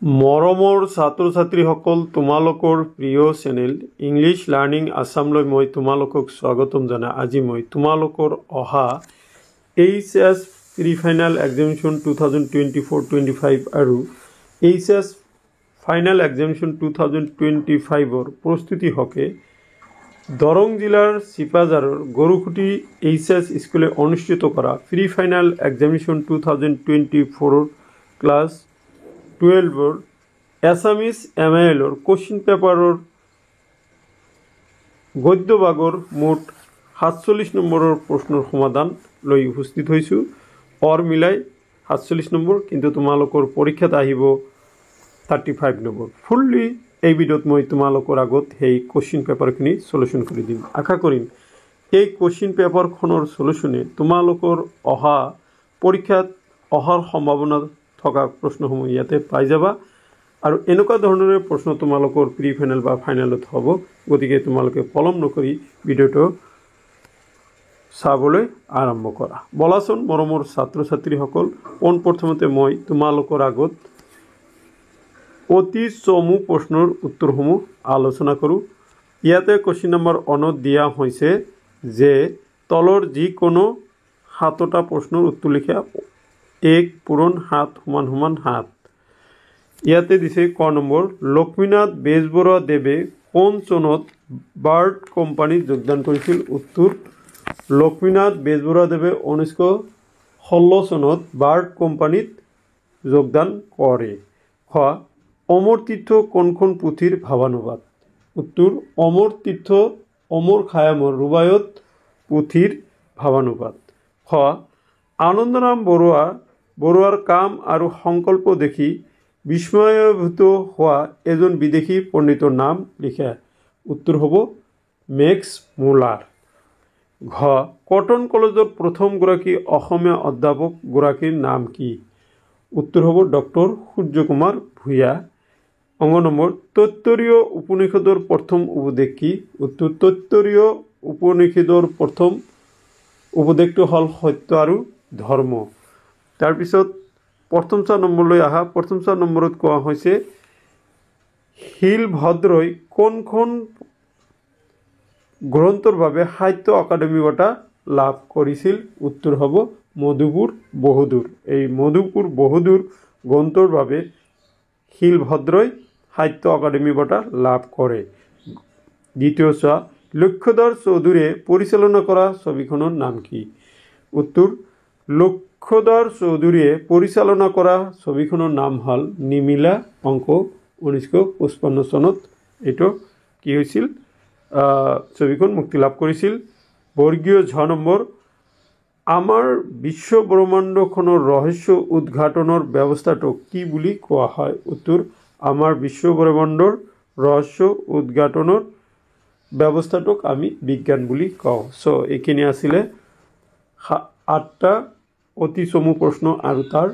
মৰমৰ ছাত্ৰ ছাত্ৰীসকল তোমালোকৰ প্ৰিয় চেনেল ইংলিছ লাৰ্ণিং আছামলৈ মই তোমালোকক স্বাগতম জনাই আজি মই তোমালোকৰ অহা এইচএছ প্ৰি ফাইনেল এক্সামিনেশ্যন 2024-25 আৰু এইচএছ ফাইনেল এক্সামিনেশ্যন 2025ৰ প্ৰস্তুতি হকে দৰং জিলাৰ চিপাঝাৰৰ গৰুখুটি এইচএছ স্কুলে অনুষ্ঠিত কৰা pre final examination 2024 class 12 Assamese MIL question পেপাৰৰ গদ্য ভাগৰ মুঠ 47 নম্বৰৰ প্ৰশ্নৰ সমাধান লৈ উপস্থিত হৈছোঁ অৰ মিলাই 47 নম্বৰ কিন্তু তোমালোকৰ পৰীক্ষাত আহিব 35 নম্বৰ ফুললি এই ভিডিঅ'ত মই তোমালোকৰ আগত সেই কোশ্চিন পেপাৰখিনি সলিউশন কৰি দিম আশা কৰিম এই কোশ্চিন পেপাৰখনৰ সলিউশনে তোমালোকৰ অহা পৰীক্ষাত অহাৰ সম্ভাৱনা থকা প্ৰশ্নসমূহ ইয়াতে পাই যাবা আৰু এনেকুৱা ধৰণৰ প্ৰশ্ন তোমালোকৰ প্ৰি ফাইনেল বা ফাইনেলত হ'ব গতিকে তোমালোকে পলম নকৰি ভিডিঅ'টো চাবলৈ আৰম্ভ কৰা বলাচোন মৰমৰ ছাত্ৰ ছাত্ৰীসকল প্ৰথমতে মই তোমালোকৰ আগত অতি চমু প্ৰশ্নৰ উত্তৰসমূহ আলোচনা কৰোঁ ইয়াতে কোশ্চিন নম্বৰ 1 দিয়া হৈছে যে তলৰ যিকোনো 7টা প্ৰশ্নৰ উত্তৰ লিখা 1 পূৰণ 7 সমান সমান 7 ইয়াতে দিছে ক নম্বৰ লক্ষ্মীনাথ বেজবৰুৱা দেৱে কোন চনত বাৰ্ড কোম্পানীত যোগদান কৰিছিল উত্তৰ লক্ষ্মীনাথ বেজবৰুৱা দেৱে 1916 চনত বাৰ্ড কোম্পানীত যোগদান কৰে খ অমৰ তীৰ্থ কোনখন পুথিৰ ভাৱানুবাদ উত্তৰ অমৰ তীৰ্থ অমৰ খায়ামৰ ৰুবায়ত পুথিৰ ভাৱানুবাদ খ আনন্দৰাম বৰুৱাৰ কাম আৰু সংকল্প দেখি বিস্ময়ভূত হোৱা এজন বিদেশী পণ্ডিতৰ নাম লিখা উত্তৰ হ'ব মেক্স মুলাৰ ঘ কটন কলেজৰ প্ৰথম গৰাকী অসমীয়া অধ্যাপক গৰাকীৰ নাম কি উত্তৰ হ'ব ডক্টৰ সূৰ্য কুমাৰ ভূঞা অংগ নম্বৰ তত্তৰীয় উপনিষদৰ প্ৰথম উপদেশ কি উত্তৰ তত্তৰীয় উপনিষদৰ প্ৰথম উপদেশটো হ'ল সত্য আৰু ধৰ্ম তাৰপিছত প্ৰথম 4 নম্বৰলৈ আহা প্ৰথম 4 নম্বৰত কোৱা হৈছে শিলভদ্ৰই কোনখন গ্ৰন্থৰ বাবে সাহিত্য একাডেমী বঁটা লাভ কৰিছিল উত্তৰ হ'ব মধুপুৰ বহুদূৰ এই মধুপুৰ বহুদূৰ গ্ৰন্থৰ বাবে শিলভদ্ৰই সাহিত্য একাডেমী বঁটা লাভ কৰে দ্বিতীয় চোৱা লক্ষ্যধৰ চৌধুৰীয়ে পৰিচালনা কৰা ছবিখনৰ নাম কি উত্তৰ লক্ষ্যধৰ চৌধুৰীয়ে পৰিচালনা কৰা ছবিখনৰ নাম হ'ল নিমিলা অংক 1955 চনত এইটো কি হৈছিল ছবিখন মুক্তি লাভ কৰিছিল বৰ্গীয় ঝ নম্বৰ আমাৰ বিশ্ব ব্ৰহ্মাণ্ডখনৰ ৰহস্য উদ্ঘাটনৰ ব্যৱস্থাটোক কি বুলি কোৱা হয় উত্তৰ আমাৰ বিশ্ব ব্ৰহ্মাণ্ডৰ ৰহস্য উদ্ঘাটনৰ ব্যৱস্থাটোক আমি বিজ্ঞান বুলি কওঁ সো এইখিনি আছিল 8টা অতি চমু প্ৰশ্ন আৰু তাৰ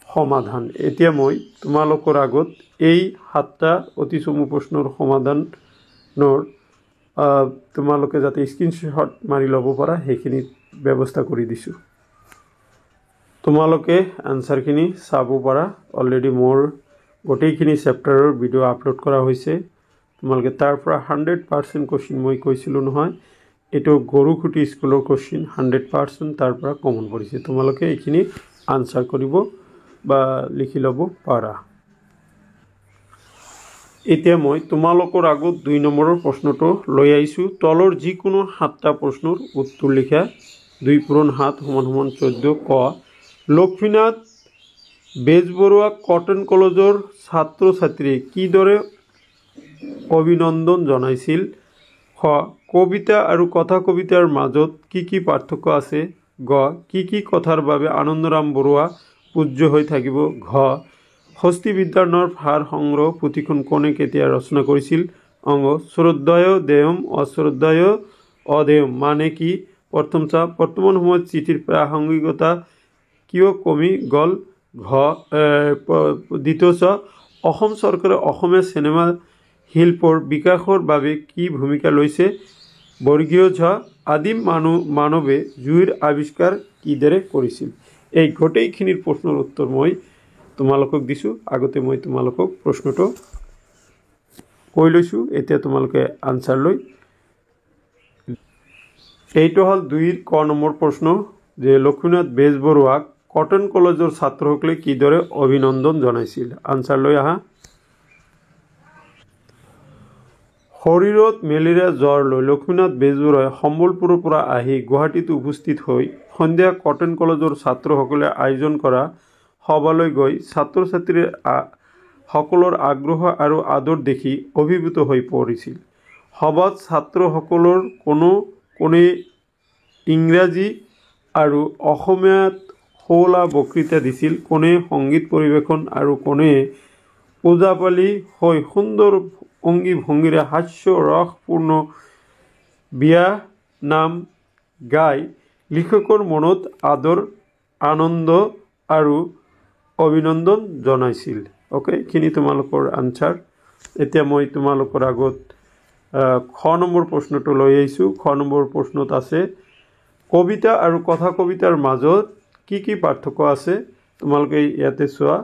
সমাধান এতিয়া মই তোমালোকৰ আগত এই 7টা অতি চমু প্ৰশ্নৰ সমাধানৰ তোমালোকে যাতে স্ক্ৰীনশ্বট মাৰি ল'ব পাৰা সেইখিনি ব্যৱস্থা কৰি দিছো তোমালোকে আনসাৰখিনি চাব পাৰা অলৰেডি মোৰ গোটেইখিনি চেপ্টাৰৰ ভিডিঅ' আপলোড কৰা হৈছে তোমালোকে তাৰ পৰা 100% কোশ্চিন মই কৈছিলো নহয় এটো গৰুখুটি স্কুলৰ কোশ্চিন 100% তাৰ পৰা কমন পৰিছে তোমালোকে এইখিনি আনসাৰ কৰিব বা লিখি ল'ব পাৰা এতিয়া মই তোমালোকৰ আগত 2 নম্বৰৰ প্ৰশ্নটো লৈ আহিছো তলৰ যিকোনো 7টা প্ৰশ্নৰ উত্তৰ লিখা 2 পূৰণ 7 সমান সমান 14 ক লক্ষ্মীনাথ বেজবৰুৱা কটন কলেজৰ ছাত্ৰ ছাত্ৰীয়ে কিদৰে অভিনন্দন জনাইছিল খ কবিতা আৰু কথা কবিতাৰ মাজত কি পাৰ্থক্য আছে গ কি কথাৰ বাবে আনন্দৰাম বৰুৱা পূজ্য হৈ থাকিব ঘ হস্তি বিদ্যানৰ ভাৰ সংগ্ৰহ পুথিখন কোনে কেতিয়া ৰচনা কৰিছিল অংগ শ্ৰদ্ধেয় দেয়ম অশ্ৰদ্ধেয় অদেয়ম মানে কি প্ৰথম চাপ বৰ্তমান সময়ত চিঠিৰ প্ৰাসংগিকতা কিয় কমি গল ঘ দ্বিতীয় চাপ অসম চৰকাৰে অসমীয়া সিনেমা শিল্পৰ বিকাশৰ বাবে কি ভূমিকা লৈছে বৰ্গীয় ঝ আদিম মানৱে জুইৰ আৱিষ্কাৰ কিদৰে কৰিছিল এই গোটেইখিনিৰ প্ৰশ্নৰ উত্তৰ মই তোমালোকক দিছোঁ আগতে মই তোমালোকক প্ৰশ্নটো কৈ লৈছোঁ এতিয়া তোমালোকে আনসাৰ লৈ এইটো হ'ল 2 ক নম্বৰ প্ৰশ্ন যে লক্ষ্মীনাথ বেজবৰুৱাক কটন কলেজৰ ছাত্ৰসকলে কিদৰে অভিনন্দন জনাইছিল আনসাৰ লৈ আহা শৰীৰত মেলেৰিয়া জ্বৰ লৈ লক্ষ্মীনাথ বেজবৰুৱাই সম্বলপুৰৰ পৰা আহি গুৱাহাটীত উপস্থিত হৈ সন্ধিয়া কটন কলেজৰ ছাত্ৰসকলে আয়োজন কৰা সভালৈ গৈ ছাত্ৰ ছাত্ৰীৰ সকলৰ আগ্ৰহ আৰু আদৰ দেখি অভিভূত হৈ পৰিছিল সভাত ছাত্ৰসকলৰ কোনে ইংৰাজী আৰু অসমীয়াত হৌলা বক্তৃতা দিছিল কোনে সংগীত পৰিৱেশন আৰু কোনে ওজাপালি হৈ সুন্দৰ অঙ্গী ভঙ্গিৰে হাস্য ৰসপূৰ্ণ বিয়া নাম গাই লিখকৰ মনত আদৰ আনন্দ আৰু অভিনন্দন জনাইছিল ওকে এইখিনি তোমালোকৰ আনসাৰ এতিয়া মই তোমালোকৰ আগত খ নম্বৰ প্ৰশ্নটো লৈ আহিছোঁ খ নম্বৰ প্ৰশ্নত আছে কবিতা আৰু কথা কবিতাৰ মাজত কি পাৰ্থক্য আছে তোমালোকে ইয়াতে চোৱা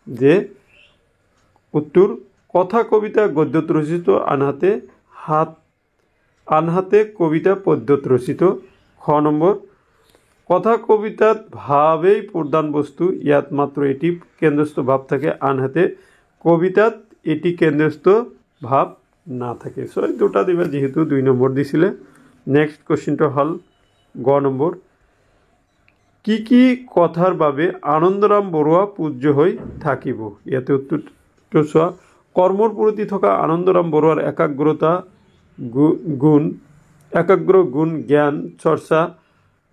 যে উত্তৰ কথা কবিতা গদ্যত ৰচিত আনহাতে কবিতা পদ্যত ৰচিত খ নম্বৰ কথা কবিতাত ভাৱেই প্ৰধান বস্তু ইয়াত মাত্ৰ এটি কেন্দ্ৰস্থ ভাৱ থাকে আনহাতে কবিতাত এটি কেন্দ্ৰস্থ ভাৱ নাথাকে সো দুটা দিবা যেহেতু 2 নম্বৰ দিছিলে নেক্সট কোশ্চেনটো হল গ নম্বৰ কি কথাৰ বাবে আনন্দৰাম বৰুৱা পূজ্য হৈ থাকিব ইয়াতে উত্তৰটো চোৱা কৰ্মৰ প্ৰতি থকা আনন্দৰাম বৰুৱাৰ একাগ্ৰ গুণ জ্ঞান চৰ্চা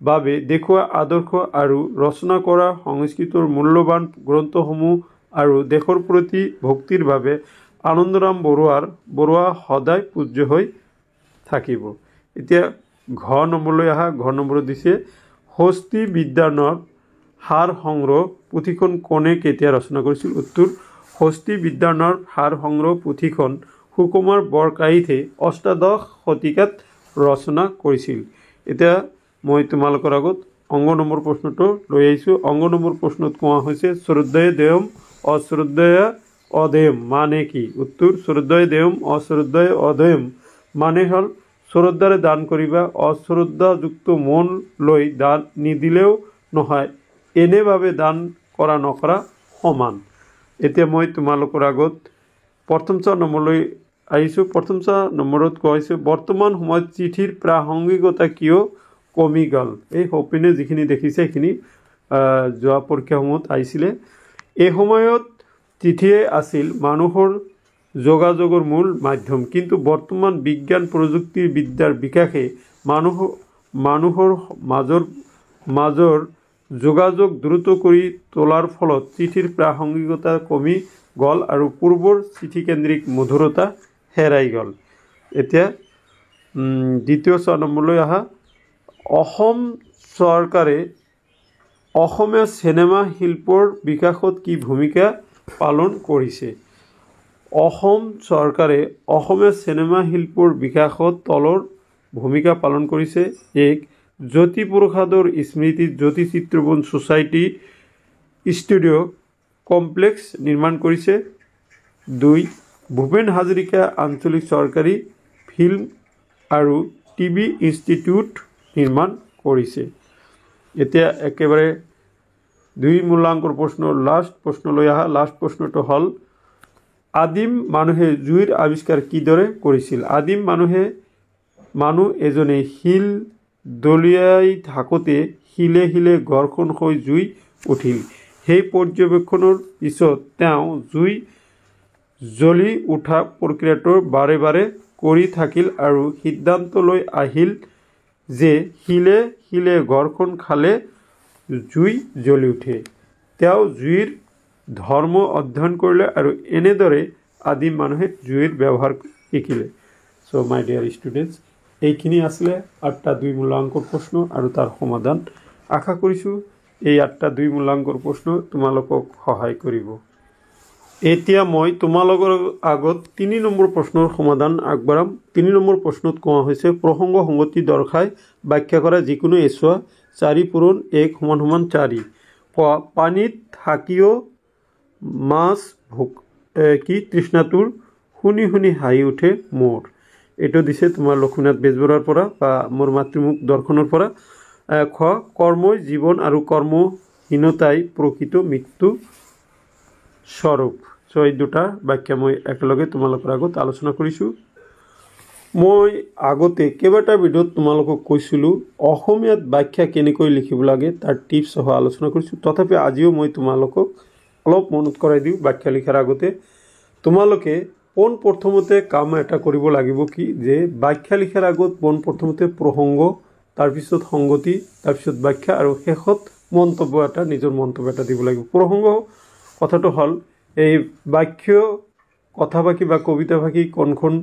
বাবে দেখুওৱা আদৰ্শ আৰু ৰচনা কৰা সংস্কৃতৰ মূল্যৱান গ্ৰন্থসমূহ আৰু দেশৰ প্ৰতি ভক্তিৰ বাবে আনন্দৰাম বৰুৱা সদায় পূজ্য হৈ থাকিব এতিয়া ঘ নম্বৰলৈ আহা ঘ নম্বৰত দিছে হস্তি বিদ্যানৰ সাৰ সংগ্ৰহ পুথিখন কোনে কেতিয়া ৰচনা কৰিছিল উত্তৰ হস্তি বিদ্যানৰ সাৰ সংগ্ৰহ পুথিখন সুকুমাৰ বৰকাইতে অষ্টাদশ শতিকাত ৰচনা কৰিছিল এতিয়া মই তোমালোকৰ আগত অংগ নম্বৰ প্ৰশ্নটো লৈ আহিছোঁ অংগ নম্বৰ প্ৰশ্নত কোৱা হৈছে শ্ৰদ্ধেয় দেৱম অশ্ৰদ্ধেয় অধেয়ম মানে কি উত্তৰ শ্ৰদ্ধেয় দেৱম অশ্ৰদ্ধেয় অধেয়ম মানে হ'ল শ্ৰদ্ধাৰে দান কৰিবা অশ্ৰদ্ধাযুক্ত মন লৈ দান নিদিলেও নহয় এনেভাৱে দান কৰা নকৰা সমান এতিয়া মই তোমালোকৰ আগত প্ৰথম নম্বৰলৈ আহিছোঁ প্ৰথম নম্বৰত কোৱা হৈছে বৰ্তমান সময়ত চিঠিৰ প্ৰাসংগিকতা কিয় কমি গ'ল এই হপিনে যিখিনি দেখিছে সেইখিনি যোৱা পৰীক্ষাসমূহত আহিছিলে এই সময়ত চিঠিয়ে আছিল মানুহৰ যোগাযোগৰ মূল মাধ্যম কিন্তু বৰ্তমান বিজ্ঞান প্ৰযুক্তিৰ বিদ্যাৰ বিকাশে মানুহৰ মাজৰ যোগাযোগ দ্ৰুত কৰি তোলাৰ ফলত চিঠিৰ প্ৰাসংগিকতা কমি গ'ল আৰু পূৰ্বৰ চিঠিকেন্দ্ৰিক মধুৰতা হেৰাই গ'ল এতিয়া দ্বিতীয় নম্বৰলৈ আহা অসম চৰকাৰে অসমীয়া চিনেমা শিল্পৰ বিকাশত কি ভূমিকা পালন কৰিছে অসম চৰকাৰে অসমীয়া চিনেমা শিল্পৰ বিকাশত তলৰ ভূমিকা পালন কৰিছে এক জ্যোতিপ্ৰসাদৰ স্মৃতিত জ্যোতি চিত্ৰবন সোসাইটি ষ্টুডিঅ' কমপ্লেক্স নিৰ্মাণ কৰিছে 2 ভূপেন হাজৰিকা আঞ্চলিক চৰকাৰী ফিল্ম আৰু টিভি ইনষ্টিটিউট নিৰ্মাণ কৰিছে এতিয়া একেবাৰে 2 মূল্যাংকৰ প্ৰশ্ন লাষ্ট প্ৰশ্নলৈ আহা লাষ্ট প্ৰশ্নটো হ'ল আদিম মানুহে জুইৰ আৱিষ্কাৰ কিদৰে কৰিছিল আদিম মানুহ এজনে শিল দলিয়াই থাকোঁতে শিলে শিলে ঘৰখন হৈ জুই উঠিল সেই পৰ্যবেক্ষণৰ পিছত তেওঁ জুই জ্বলি উঠা প্ৰক্ৰিয়াটো বাৰে বাৰে কৰি থাকিল আৰু সিদ্ধান্ত লৈ আহিল যে শিলে শিলে ঘৰখন খালে জুই জ্বলি উঠে তেওঁ জুইৰ ধৰ্ম অধ্যয়ন কৰিলে আৰু এনেদৰে আদিম মানুহে জুইৰ ব্যৱহাৰ শিকিলে সো মাই ডিয়াৰ ষ্টুডেণ্টছ এইখিনি আছিলে 8টা 2 মূল্যাংকৰ প্ৰশ্ন আৰু তাৰ সমাধান আশা কৰিছোঁ এই 8টা 2 মূল্যাংকৰ প্ৰশ্ন তোমালোকক সহায় কৰিব এতিয়া মই তোমালোকৰ আগত 3 নম্বৰ প্ৰশ্নৰ সমাধান আগবঢ়াম 3 নম্বৰ প্ৰশ্নত কোৱা হৈছে প্ৰসংগ সংগতি দৰ্শাই ব্যাখ্যা কৰা যিকোনো এছোৱা 4 পূৰণ 1 = 4 পানীত থাকিও মাছ ভোক কি তৃষ্ণাতুৰ শুনি শুনি হাঁহি উঠে মোৰ। এইটো দিছে তোমাৰ লক্ষ্মীনাথ বেজবৰুৱাৰ পৰা বা মোৰ মাতৃমুখ দৰ্শনৰ পৰা। খ কৰ্মই জীৱন আৰু কৰ্মহীনতাই প্ৰকৃত মৃত্যু স্বৰূপ। চ' এই দুটা বাক্য মই একেলগে তোমালোকৰ আগত আলোচনা কৰিছোঁ। মই আগতে কেইবাটা ভিডিঅ'ত তোমালোকক কৈছিলোঁ অসমীয়াত বাখ্যা কেনেকৈ লিখিব লাগে তাৰ টিপছ সহ আলোচনা কৰিছোঁ। তথাপি আজিও মই তোমালোকক অলপ মনত কৰাই দিওঁ। বাখ্যা লিখাৰ আগতে তোমালোকে পোনপ্ৰথমতে কাম এটা কৰিব লাগিব কি যে বাখ্যা লিখাৰ আগত পোনপ্ৰথমতে প্ৰসংগ, তাৰপিছত সংগতি, তাৰপিছত বাখ্যা আৰু শেষত মন্তব্য এটা, নিজৰ মন্তব্য এটা দিব লাগিব। প্ৰসংগ কথাটো হ'ল এই বাক্য কথা ফাঁকি বা কবিতা ফাঁকি কোনখন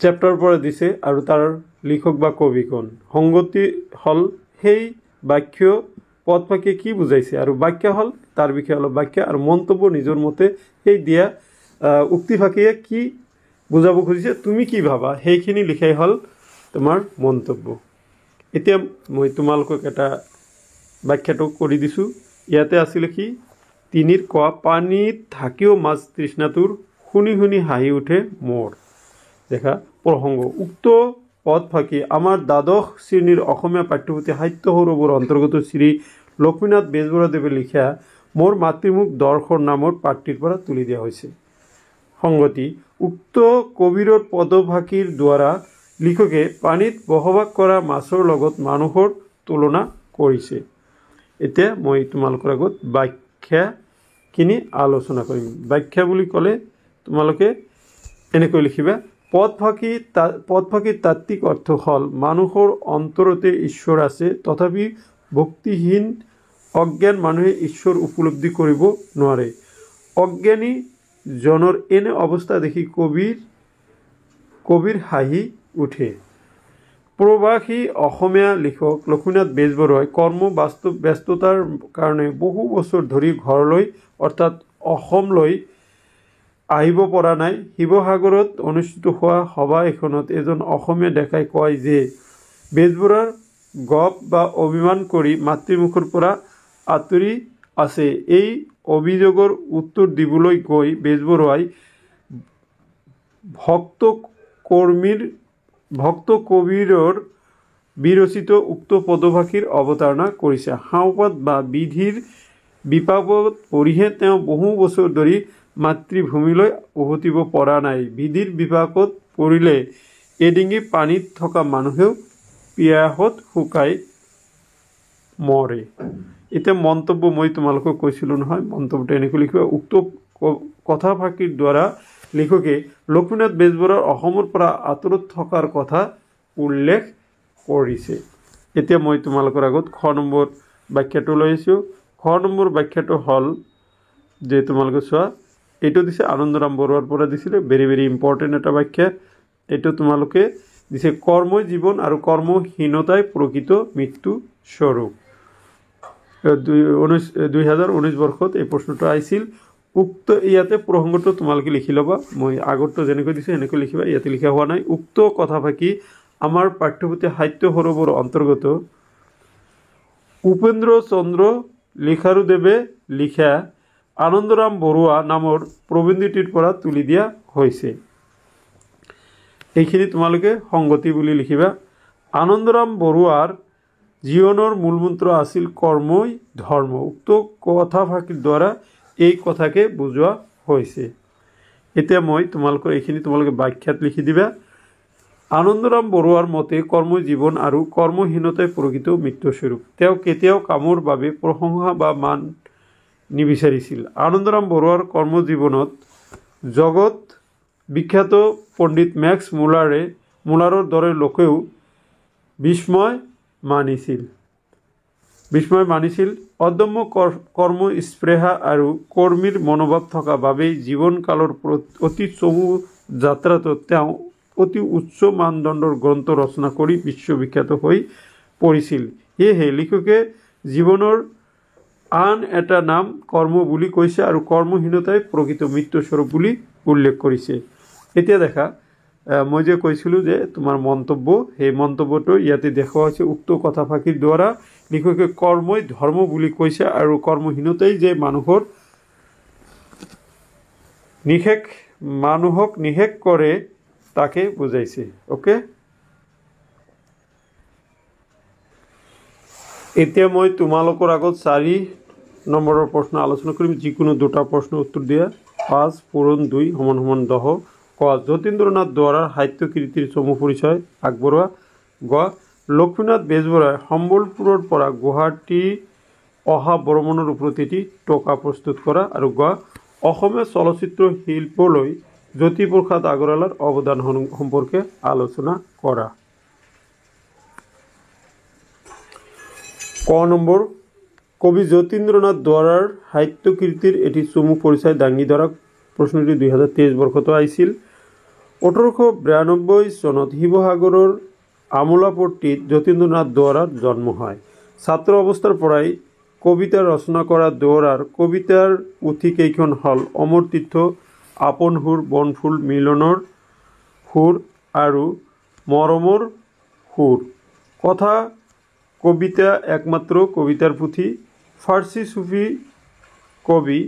চেপ্টাৰৰ পৰা দিছে আৰু তাৰ লিখক বা কবি কোন। সংগতি হ'ল সেই বাক্য পদ ফাঁকি কি বুজাইছে, আৰু বাখ্যা হ'ল তাৰ বিষয়ে অলপ বাখ্যা, আৰু মন্তব্য নিজৰ মতে সেই দিয়া উক্তি ফাঁকিয়ে কি বুজাব খুজিছে তুমি কি ভাবা সেইখিনি লিখাই হ'ল তোমাৰ মন্তব্য। এতিয়া মই তোমালোকক এটা বাখ্যাটো কৰি দিছোঁ। ইয়াতে আছিলে কি ৩ ক পানীত থাকিও মাছ তৃষ্ণাতুৰ শুনি শুনি হাঁহি উঠে মোৰ। দেখা প্ৰসংগ উক্ত পদ ফাঁকি আমাৰ দ্বাদশ শ্ৰেণীৰ অসমীয়া পাঠ্যপুথি সাহিত্য সৌৰভৰ অন্তৰ্গত শ্ৰী লক্ষ্মীনাথ বেজবৰুৱাদেৱে লিখা মোৰ মাতৃমুখ দৰ্শন নামৰ পাঠটিৰ পৰা তুলি দিয়া হৈছে। সংগতি উক্ত কবিৰৰ পদফাঁকিৰ দ্বাৰা লিখকে পানীত বসবাস কৰা মাছৰ লগত মানুহৰ তুলনা কৰিছে। এতিয়া মই তোমালোকৰ আগত বাখ্যাখিনি আলোচনা কৰিম। বাখ্যা বুলি ক'লে তোমালোকে এনেকৈ লিখিবা পদফাঁকিৰ তাত্ত্বিক অৰ্থ হ'ল মানুহৰ অন্তৰতে ঈশ্বৰ আছে, তথাপি ভক্তিহীন অজ্ঞান মানুহে ঈশ্বৰ উপলব্ধি কৰিব নোৱাৰে। অজ্ঞানী জনৰ এনে অৱস্থা দেখি কবিৰ হাঁহি উঠে। প্ৰবাসী অসমীয়া লিখক লক্ষ্মীনাথ বেজবৰুৱাই ব্যস্ততাৰ কাৰণে বহু বছৰ ধৰি ঘৰলৈ অৰ্থাৎ অসমলৈ আহিব পৰা নাই। শিৱসাগৰত অনুষ্ঠিত হোৱা সভা এখনত এজন অসমীয়া ডেকাই কয় যে বেজবৰুৱাৰ গপ বা অভিমান কৰি মাতৃমুখৰ পৰা আঁতৰি আছে। এই অভিযোগৰ উত্তৰ দিবলৈ গৈ বেজবৰুৱাই ভক্ত কবিৰৰ বিৰচিত উক্ত পদফাঁকিৰ অৱতাৰণা কৰিছে। সাওঁপাত বা বিধিৰ বিপাকত পৰিহে তেওঁ বহু বছৰ ধৰি মাতৃভূমিলৈ উভতিব পৰা নাই। বিধিৰ বিপাকত পৰিলে এডিঙি পানীত থকা মানুহেও পিয়াহত শুকাই মৰে। এতিয়া মন্তব্য মই তোমালোকক কৈছিলোঁ নহয়, মন্তব্যটো এনেকৈ লিখিবা উক্ত কথা ফাঁকিৰ দ্বাৰা লিখকে লক্ষ্মীনাথ বেজবৰুৱাৰ অসমৰ পৰা আঁতৰত থকাৰ কথা উল্লেখ কৰিছে। এতিয়া মই তোমালোকৰ আগত খ নম্বৰ বাখ্যাটো লৈ আহিছোঁ। খ নম্বৰ বাখ্যাটো হ'ল যে তোমালোকে চোৱা, এইটো দিছে আনন্দৰাম বৰুৱাৰ পৰা দিছিলে, ভেৰি ভেৰি ইম্পৰ্টেণ্ট এটা বাখ্যা। এইটো তোমালোকে দিছে কৰ্মই জীৱন আৰু কৰ্মহীনতাই প্ৰকৃত মৃত্যু স্বৰূপ। 2019 বৰ্ষত এই প্ৰশ্নটো আহিছিল। উক্ত ইয়াতে প্ৰসংগটো তোমালোকে লিখি ল'বা। মই আগৰটো যেনেকৈ দিছোঁ সেনেকৈ লিখিবা, ইয়াতে লিখা হোৱা নাই। উক্ত কথা ফাঁকি আমাৰ পাঠ্যপুথি সাহিত্য সৌৰভৰ অন্তৰ্গত উপেন্দ্ৰ চন্দ্ৰ লিখাৰুদেৱে লিখা আনন্দৰাম বৰুৱা নামৰ প্ৰবন্ধটিৰ পৰা তুলি দিয়া হৈছে। এইখিনি তোমালোকে সংগতি বুলি লিখিবা। আনন্দৰাম বৰুৱাৰ জীৱনৰ মূলমন্ত্ৰ আছিল কৰ্মই ধৰ্ম। উক্ত কথা ফাঁকিৰ দ্বাৰা এই কথাকে বুজোৱা হৈছে। এতিয়া মই তোমালোকৰ এইখিনি তোমালোকে বাখ্যাত লিখি দিবা। আনন্দৰাম বৰুৱাৰ মতে কৰ্মই জীৱন আৰু কৰ্মহীনতাই প্ৰকৃত মৃত্যুস্বৰূপ। তেওঁ কেতিয়াও কামৰ বাবে প্ৰশংসা বা মান নিবিচাৰিছিল। আনন্দৰাম বৰুৱাৰ কৰ্মজীৱনত জগত বিখ্যাত পণ্ডিত মেক্স মুলাৰৰ দৰে লোকেও বিস্ময় মানিছিল। অদম্য কৰ্মস্পৃহা আৰু কৰ্মীৰ মনোভাৱ থকা বাবেই জীৱনকালৰ অতি চমু যাত্ৰাটো তেওঁ অতি উচ্চ মানদণ্ডৰ গ্ৰন্থ ৰচনা কৰি বিশ্ববিখ্যাত হৈ পৰিছিল। সেয়েহে লিখকে জীৱনৰ আন এটা নাম কৰ্ম বুলি কৈছে আৰু কৰ্মহীনতাই প্ৰকৃত মৃত্যুস্বৰূপ বুলি উল্লেখ কৰিছে। এতিয়া দেখা মই যে কৈছিলোঁ যে তোমাৰ মন্তব্য, সেই মন্তব্যটো ইয়াতে দেখুওৱা হৈছে। উক্ত কথা ফাঁকিৰ দ্বাৰা লিখকে কৰ্মই ধৰ্ম বুলি কৈছে আৰু কৰ্মহীনতাই যে মানুহক নিষেধ কৰে তাকে বুজাইছে। ওকে, এতিয়া মই তোমালোকৰ আগত 4 নম্বৰৰ প্ৰশ্ন আলোচনা কৰিম। যিকোনো 2টা প্ৰশ্নৰ উত্তৰ দিয়া। 5 পূৰণ 2 সমান সমান 10। ক যতীন্দ্ৰনাথ দুৱৰাৰ সাহিত্য কীৰ্তিৰ চমু পৰিচয় আগবঢ়োৱা। গ লক্ষ্মীনাথ বেজবৰুৱাই সম্বলপুৰৰ পৰা গুৱাহাটী অহা ভ্ৰমণৰ ওপৰত এটি টকা প্ৰস্তুত কৰা। আৰু গ অসমীয়া চলচ্চিত্ৰ শিল্পলৈ জ্যোতিপ্ৰসাদ আগৰৱালাৰ অৱদান সম্পৰ্কে আলোচনা কৰা। ক নম্বৰ কবি যতীন্দ্ৰনাথ দুৱৰাৰ সাহিত্য কীৰ্তিৰ এটি চমু পৰিচয় দাঙি ধৰা। প্ৰশ্নটি 2023 বৰ্ষতো আহিছিল। 1892 চনত শিৱসাগৰৰ আমোলাপট্টিত যতীন্দ্ৰনাথ দুৱৰাৰ জন্ম হয়। ছাত্ৰ অৱস্থাৰ পৰাই কবিতা ৰচনা কৰা দুৱৰাৰ কবিতাৰ পুথি কেইখন হ'ল অমৰ তীৰ্থ, আপোন সুৰ, বনফুল, মিলনৰ সুৰ আৰু মৰমৰ সুৰ। কথা কবিতা একমাত্ৰ কবিতাৰ পুথি। ফাৰ্চী চুফী কবি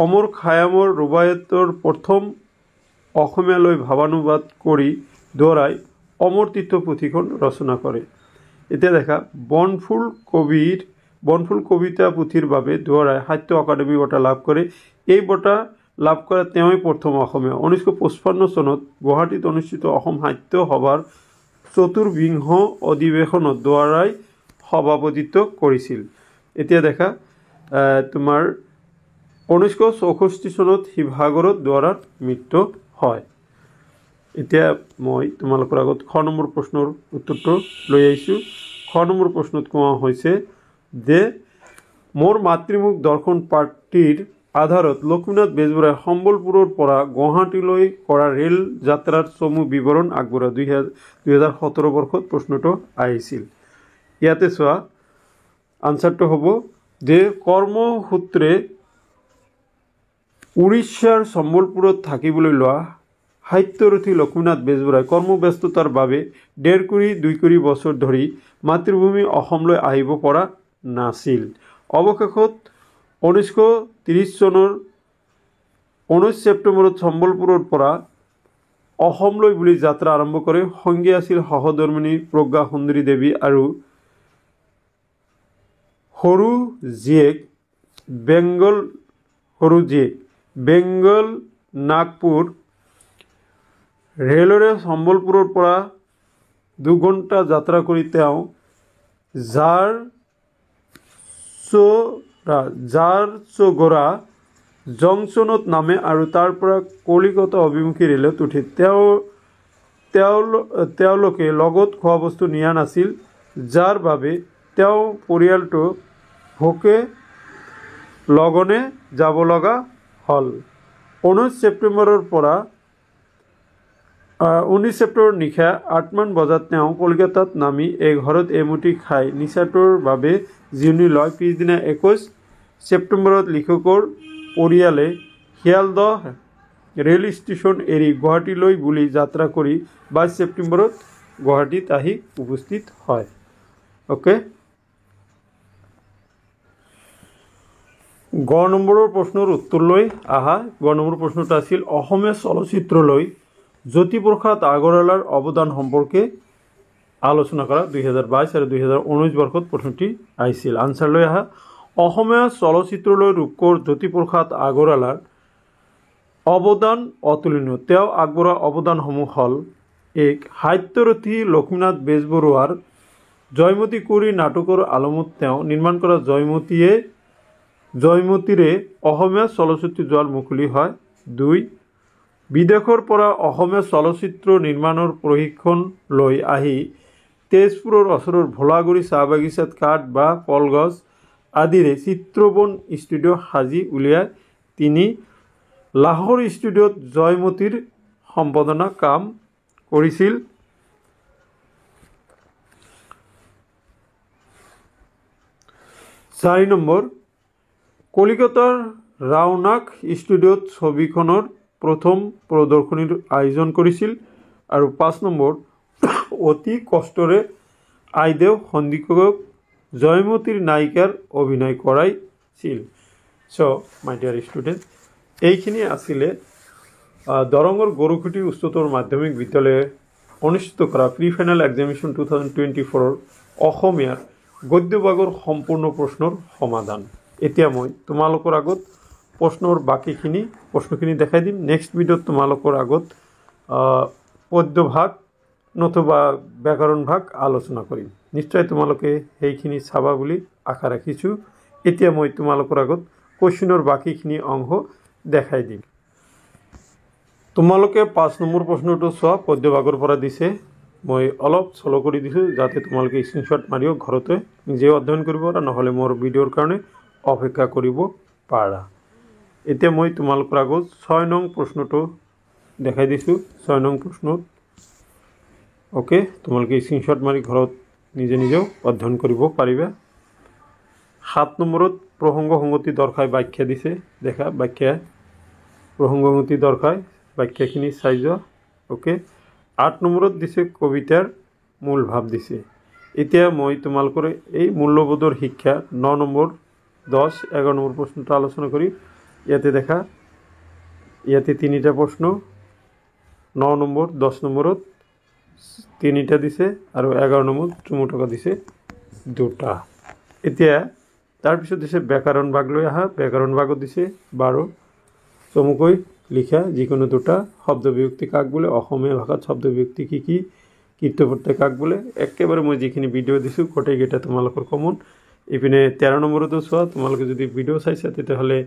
অমৰ খায়ামৰ ৰুবায়তৰ প্ৰথম অসমীয়ালৈ ভাৱানুবাদ কৰি দুৱৰাই অমৰ তীৰ্থ পুথিখন ৰচনা কৰে। এতিয়া দেখা বনফুল কবিতা পুথিৰ বাবে দুৱৰাই সাহিত্য একাডেমী বঁটা লাভ কৰে। এই বঁটা লাভ কৰা তেওঁই প্ৰথম অসমীয়া। 1955 চনত গুৱাহাটীত অনুষ্ঠিত অসম সাহিত্য সভাৰ ৪ৰ্থ অধিৱেশনত দুৱৰাই সভাপতিত্ব কৰিছিল। এতিয়া দেখা তোমাৰ 1964 চনত শিৱসাগৰত দুৱৰাৰ মৃত্যু হয়। এতিয়া মই তোমালোকৰ আগত খ নম্বৰ প্ৰশ্নৰ উত্তৰটো লৈ আহিছোঁ। খ নম্বৰ প্ৰশ্নত কোৱা হৈছে যে মোৰ মাতৃমুখ দৰ্শন পাঠটিৰ আধাৰত লক্ষ্মীনাথ বেজবৰুৱাই সম্বলপুৰৰ পৰা গুৱাহাটীলৈ কৰা ৰেল যাত্ৰাৰ চমু বিৱৰণ আগবঢ়োৱা। 2017 বৰ্ষত প্ৰশ্নটো আহিছিল। ইয়াতে চোৱা আনচাৰটো হ'ব যে কৰ্মসূত্ৰে উৰিষ্যাৰ সম্বলপুৰত থাকিবলৈ লোৱা সাহিত্যৰথী লক্ষ্মীনাথ বেজবৰুৱাই কৰ্মব্যস্ততাৰ বাবে 1.5-2 বছৰ ধৰি মাতৃভূমি অসমলৈ আহিব পৰা নাছিল। অৱশেষত 1930 চনৰ 19 ছেপ্টেম্বৰত সম্বলপুৰৰ পৰা অসমলৈ বুলি যাত্ৰা আৰম্ভ কৰে। সংগী আছিল সহধৰ্মিনী প্ৰজ্ঞা সুন্দৰী দেৱী আৰু সৰু জীয়েক বেংগল নাগপুৰ ৰেলেৰে সম্বলপুৰৰ পৰা 2 ঘণ্টা যাত্ৰা কৰি তেওঁ ঝাৰচুগুড়া জংচনত নামে আৰু তাৰ পৰা কলিকতা অভিমুখী ৰেলত উঠে। তেওঁলোকে লগত খোৱা বস্তু নিয়া নাছিল, যাৰ বাবে তেওঁ পৰিয়ালটো ভোকে লগনে যাব লগা হ'ল। 19 ছেপ্টেম্বৰ নিশা 8 মান বজাত তেওঁ কলিকতাত নামি ঘৰত এমুঠি খাই নিশাটোৰ বাবে জিৰণি লয়। পিছদিনা 21 ছেপ্টেম্বৰত লিখকৰ পৰিয়ালে শিয়ালদহ ৰেল ষ্টেচন এৰি গুৱাহাটীলৈ বুলি যাত্ৰা কৰি 22 ছেপ্টেম্বৰত গুৱাহাটীত আহি উপস্থিত হয়। অ'কে, গ নম্বৰৰ প্ৰশ্নৰ উত্তৰলৈ আহা। গ নম্বৰ প্ৰশ্নটো আছিল অসমীয়া চলচ্চিত্ৰলৈ জ্যোতিপ্ৰসাদ আগৰৱালাৰ অৱদান সম্পৰ্কে আলোচনা কৰা। 2022 আৰু 2019 বৰ্ষত প্ৰশ্নটি আহিছিল। আনচাৰলৈ আহা। অসমীয়া চলচ্চিত্ৰলৈ ৰূপকোঁৱৰ জ্যোতিপ্ৰসাদ আগৰৱালাৰ অৱদান অতুলনীয়। তেওঁ আগবঢ়োৱা অৱদানসমূহ হ'ল: 1. সাহিত্যৰথী লক্ষ্মীনাথ বেজবৰুৱাৰ জয়মতী কুঁৱৰী নাটকৰ আলমত তেওঁ নিৰ্মাণ কৰা জয়মতীৰে অসমীয়া চলচ্চিত্ৰ দুৱাৰ মুকলি হয়। 2. বিদেশৰ পৰা অসমীয়া চলচ্চিত্ৰ নিৰ্মাণৰ প্ৰশিক্ষণ লৈ আহি তেজপুৰৰ ওচৰৰ ভোলাগুৰি চাহ বাগিচাত কাঠ বা কলগছ আদিৰে চিত্ৰবন ষ্টুডিঅ' সাজি উলিয়াই 3. লাহোৰ ষ্টুডিঅ'ত জয়মতীৰ সম্পাদনা কাম কৰিছিল। 4 নম্বৰ কলিকতাৰ ৰাওনাক ষ্টুডিঅ'ত ছবিখনৰ প্ৰথম প্ৰদৰ্শনীৰ আয়োজন কৰিছিল। আৰু 5 নম্বৰ অতি কষ্টৰে আইদেউ সন্দিকক জয়মতীৰ নায়িকাৰ অভিনয় কৰাইছিল। সো মাই ডিয়াৰ ষ্টুডেন্ট, এইখিনি আছিলে দৰঙৰ গৰুখুটি উচ্চতৰ মাধ্যমিক বিদ্যালয়ে অনুষ্ঠিত কৰা প্ৰি ফাইনেল এক্সামিনেশ্যন 2024 অসমীয়াৰ গদ্য ভাগৰ সম্পূৰ্ণ প্ৰশ্নৰ সমাধান। এতিয়া মই তোমালোকৰ আগত প্ৰশ্নখিনি দেখাই দিম। নেক্সট ভিডিঅ'ত তোমালোকৰ আগত পদ্য ভাগ নতুবা ব্যাকৰণ ভাগ আলোচনা কৰিম। নিশ্চয় তোমালোকে সেইখিনি চাবা বুলি আশা ৰাখিছোঁ। এতিয়া মই তোমালোকৰ আগত কুৱেশ্যনৰ বাকীখিনি অংশ দেখাই দিম। তোমালোকে 5 নম্বৰ প্ৰশ্নটো চোৱা, পদ্য ভাগৰ পৰা দিছে। মই অলপ চলো কৰি দিছোঁ যাতে তোমালোকে স্ক্ৰীনশ্বট মাৰিও ঘৰতে নিজেও অধ্যয়ন কৰিব পাৰা, নহ'লে মোৰ ভিডিঅ'ৰ কাৰণে অপেক্ষা কৰিব পাৰা। এতিয়া মই তোমালোকৰ আগত 6 নং প্ৰশ্নটো দেখাই দিছোঁ। 6 নং প্ৰশ্নত ওকে, তোমালোকে স্ক্ৰীনশ্বট মাৰি ঘৰত নিজেও অধ্যয়ন কৰিব পাৰিবা। 7 নম্বৰত প্ৰসংগ সংগতি দৰ্শাই ব্যাখ্যা দিছে। দেখা ব্যাখ্যা প্ৰসংগ সংগতি দৰ্শাই ব্যাখ্যাখিনি চাই যোৱা। ওকে, 8 নম্বৰত দিছে কবিতাৰ মূল ভাৱ দিছে। এতিয়া মই তোমালোকৰ এই মূল্যবোধৰ শিক্ষা 9 নম্বৰ 10 11 নম্বৰ প্ৰশ্নটো আলোচনা কৰি ইয়াতে দেখা, ইয়াতে 3টা প্ৰশ্ন 9 নম্বৰ 10 নম্বৰত 3টা দিছে আৰু 11 নম্বৰত চুমুটকা দিছে 2টা। এতিয়া তাৰপিছত দিছে ব্যাকৰণ ভাগ লৈ আহা। ব্যাকৰণ ভাগত দিছে 12 চমুকৈ লিখা যিকোনো 2টা শব্দ বিভক্তি কাক বোলে, অসমীয়া ভাষাত শব্দ বিভক্তি কি কি, কীৰ্তপ্ৰত্যয় কাক বোলে। একেবাৰে মই যিখিনি ভিডিঅ' দিছোঁ গোটেইকেইটা তোমালোকৰ কমন। ইপিনে 13 নম্বৰতো চোৱা, তোমালোকে যদি ভিডিঅ' চাইছা তেতিয়াহ'লে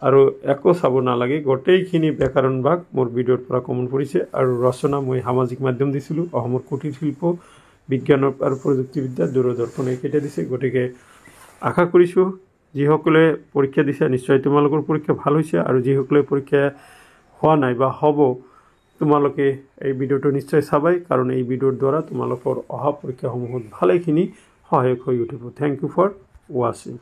আৰু একো চাব নালাগে, গোটেইখিনি ব্যাকৰণ ভাগ মোৰ ভিডিঅ'ৰ পৰা কমন পৰিছে। আৰু ৰচনা মই সামাজিক মাধ্যম দিছিলোঁ, অসমৰ কুটিৰ শিল্প, বিজ্ঞান আৰু প্ৰযুক্তিবিদ্যা, দূৰদৰ্শন এইকেইটা দিছে। গতিকে আশা কৰিছোঁ যিসকলে পৰীক্ষা দিছে নিশ্চয় তোমালোকৰ পৰীক্ষা ভাল হৈছে, আৰু যিসকলে পৰীক্ষা হোৱা নাই বা হ'ব তোমালোকে এই ভিডিঅ'টো নিশ্চয় চাবাই, কাৰণ এই ভিডিঅ'ৰ দ্বাৰা তোমালোকৰ অহা পৰীক্ষাসমূহত ভালেখিনি সহায়ক হৈ উঠিব। থেংক ইউ ফৰ ৱাচিং।